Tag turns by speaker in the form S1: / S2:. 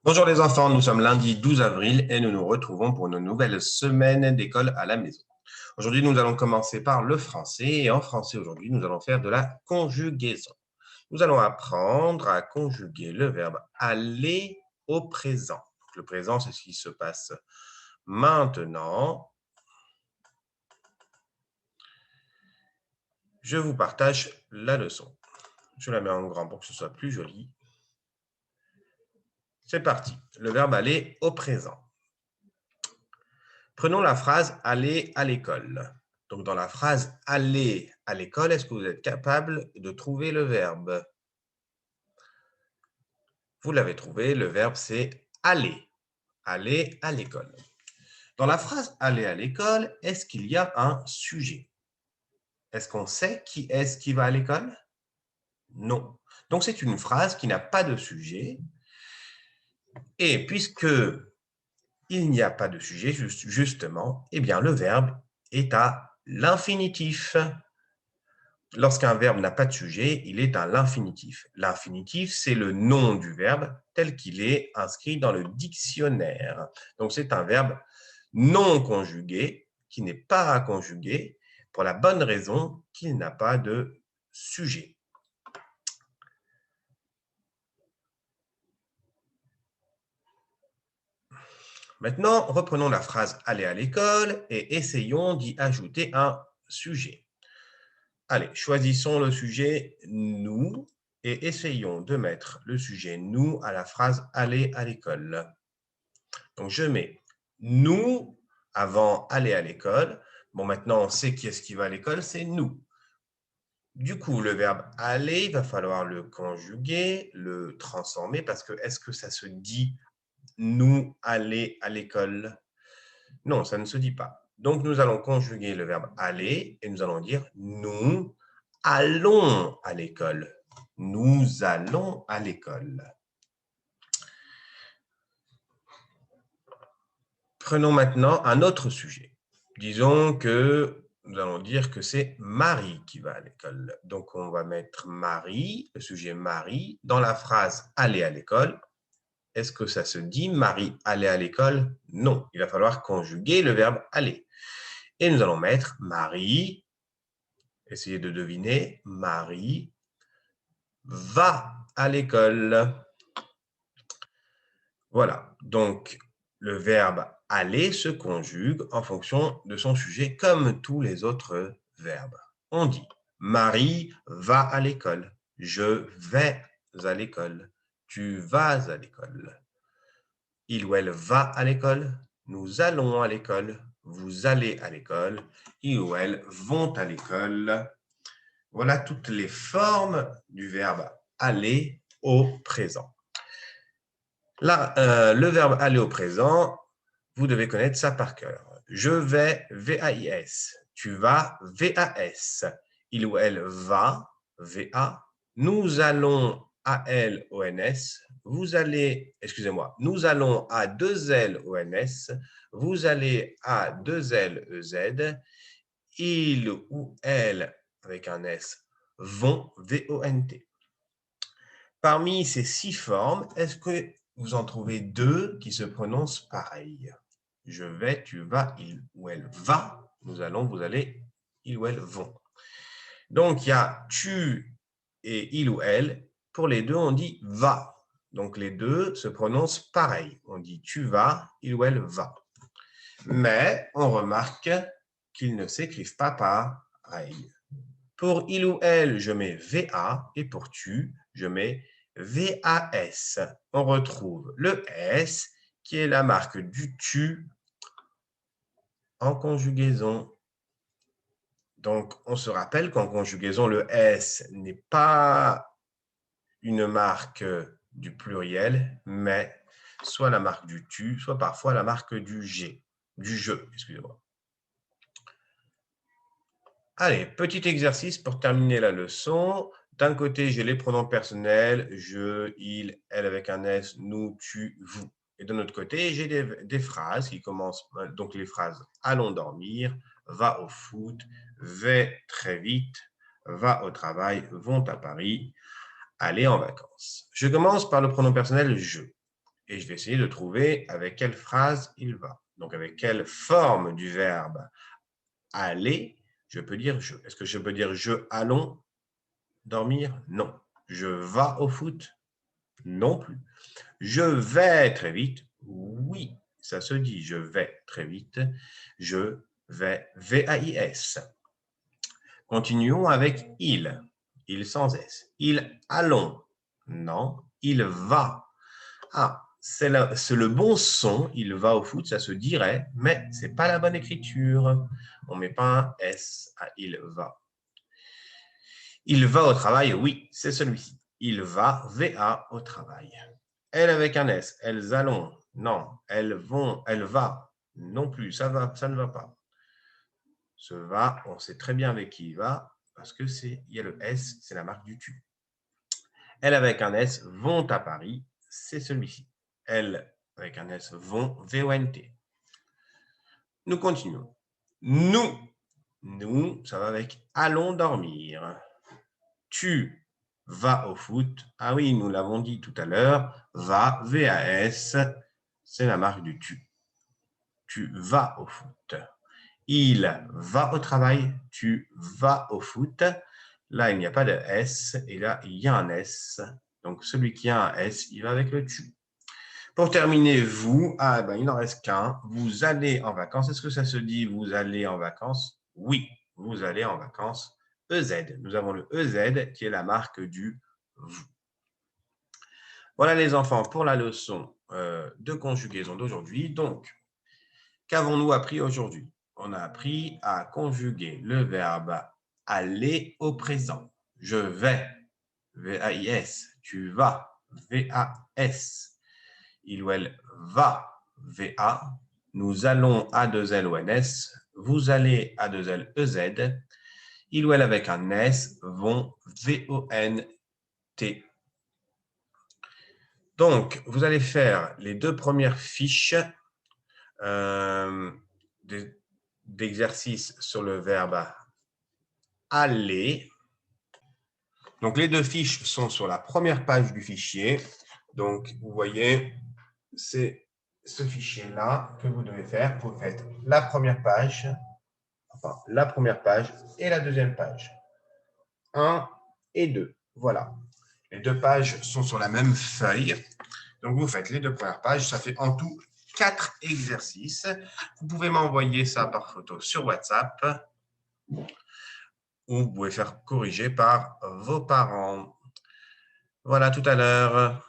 S1: Bonjour les enfants, nous sommes lundi 12 avril et nous nous retrouvons pour une nouvelle semaine d'école à la maison. Aujourd'hui, nous allons commencer par le français et en français aujourd'hui, nous allons faire de la conjugaison. Nous allons apprendre à conjuguer le verbe aller au présent. Le présent, c'est ce qui se passe maintenant. Je vous partage la leçon. Je la mets en grand pour que ce soit plus joli. C'est parti. Le verbe aller au présent. Prenons la phrase « aller à l'école ». Donc, dans la phrase « aller à l'école », est-ce que vous êtes capable de trouver le verbe? Vous l'avez trouvé, le verbe c'est « aller ». Aller à l'école. Dans la phrase « aller à l'école », est-ce qu'il y a un sujet? Est-ce qu'on sait qui est-ce qui va à l'école? Non. Donc, c'est une phrase qui n'a pas de sujet. Et puisque il n'y a pas de sujet, justement, eh bien, le verbe est à l'infinitif. Lorsqu'un verbe n'a pas de sujet, il est à l'infinitif. L'infinitif, c'est le nom du verbe tel qu'il est inscrit dans le dictionnaire. Donc, c'est un verbe non conjugué qui n'est pas à conjuguer pour la bonne raison qu'il n'a pas de sujet. Maintenant, reprenons la phrase « aller à l'école » et essayons d'y ajouter un sujet. Allez, choisissons le sujet « nous » et essayons de mettre le sujet « nous » à la phrase « aller à l'école ». Donc, je mets « nous » avant « aller à l'école ». Bon, maintenant, on sait qui est-ce qui va à l'école, c'est « nous ». Du coup, le verbe « aller », il va falloir le conjuguer, le transformer, parce que est-ce que ça se dit « nous aller à l'école » ? Non, ça ne se dit pas. Donc, nous allons conjuguer le verbe « aller » et nous allons dire « nous allons à l'école ». Nous allons à l'école. Prenons maintenant un autre sujet. Disons que nous allons dire que c'est Marie qui va à l'école. Donc, on va mettre Marie, le sujet Marie, dans la phrase « aller à l'école ». Est-ce que ça se dit Marie aller à l'école? Non, il va falloir conjuguer le verbe aller. Et nous allons mettre Marie, essayez de deviner, Marie va à l'école. Voilà, donc le verbe aller se conjugue en fonction de son sujet comme tous les autres verbes. On dit Marie va à l'école, je vais à l'école, tu vas à l'école. Il ou elle va à l'école, nous allons à l'école, vous allez à l'école, il ou elle vont à l'école. Voilà toutes les formes du verbe aller au présent. Là, le verbe aller au présent, vous devez connaître ça par cœur. Je vais, V-A-I-S. Tu vas, V-A-S. Il ou elle va, V-A. Nous allons, A-L-O-N-S. Vous allez, excusez-moi, nous allons à 2-L-O-N-S. Vous allez à 2-L-E-Z. Il ou elle, avec un S, vont, V-O-N-T. Parmi ces 6 formes, est-ce que vous en trouvez 2 qui se prononcent pareil? Je vais, tu vas, il ou elle va, nous allons, vous allez, il ou elle vont. Donc, il y a tu et il ou elle. Pour les deux, on dit va. Donc, les deux se prononcent pareil. On dit tu vas, il ou elle va. Mais on remarque qu'ils ne s'écrivent pas pareil. Pour il ou elle, je mets VA et pour tu, je mets VAS. On retrouve le S qui est la marque du tu en conjugaison. Donc, on se rappelle qu'en conjugaison, le S n'est pas une marque du pluriel, mais soit la marque du tu, soit parfois la marque du je, excusez-moi. Allez, petit exercice pour terminer la leçon. D'un côté, j'ai les pronoms personnels, je, il, elle avec un S, nous, tu, vous. Et de l'autre côté, j'ai des phrases qui commencent, donc les phrases « allons dormir »,« va au foot »,« vais très vite »,« va au travail »,« vont à Paris »,« aller en vacances ». Je commence par le pronom personnel « je ». et je vais essayer de trouver avec quelle phrase il va. Donc, avec quelle forme du verbe aller, je peux dire je. Est-ce que je peux dire je allons dormir? Non. Je vas au foot? Non plus. Je vais très vite? Oui, ça se dit je vais très vite. Je vais, V-A-I-S. Continuons avec il. Il sans S. Il allons? Non. Il va? Ah, c'est le bon son. Il va au foot, ça se dirait, mais ce n'est pas la bonne écriture. On ne met pas un S à il va. Il va au travail, oui, c'est celui-ci. Il va, V-A, au travail. Elle avec un S, elles allons, non. Elles vont, elle va, non plus, ça ne va pas. Ce va, on sait très bien avec qui il va, parce que il y a le S, c'est la marque du tu. Elles avec un S vont à Paris, c'est celui-ci. Elles avec un S vont, V-O-N-T. Nous continuons. Nous, ça va avec allons dormir. Tu vas au foot. Ah oui, nous l'avons dit tout à l'heure. Va, V-A-S, c'est la marque du tu. Tu vas au foot. Il va au travail. Tu vas au foot. Là, il n'y a pas de S et là, il y a un S. Donc, celui qui a un S, il va avec le tu. Pour terminer, vous, il n'en reste qu'un. Vous allez en vacances. Est-ce que ça se dit vous allez en vacances? Oui, vous allez en vacances. EZ. Nous avons le EZ qui est la marque du vous. Voilà les enfants pour la leçon de conjugaison d'aujourd'hui. Donc, qu'avons-nous appris aujourd'hui? On a appris à conjuguer le verbe aller au présent. Je vais, V-A-I-S. Tu vas, V-A-S. Il ou elle va, V-A. Nous allons, A2L-O-N-S. Vous allez, A2L-E-Z. Il ou elle avec un S vont, V-O-N-T. Donc, vous allez faire les deux premières fiches d'exercice sur le verbe aller. Donc, les deux fiches sont sur la première page du fichier. Donc, vous voyez, c'est ce fichier-là que vous devez faire. Vous faites la première page et la deuxième page. 1 et 2. Voilà. Les deux pages sont sur la même feuille. Donc, vous faites les deux premières pages. Ça fait en tout 4 exercices. Vous pouvez m'envoyer ça par photo sur WhatsApp ou vous pouvez faire corriger par vos parents. Voilà, tout à l'heure.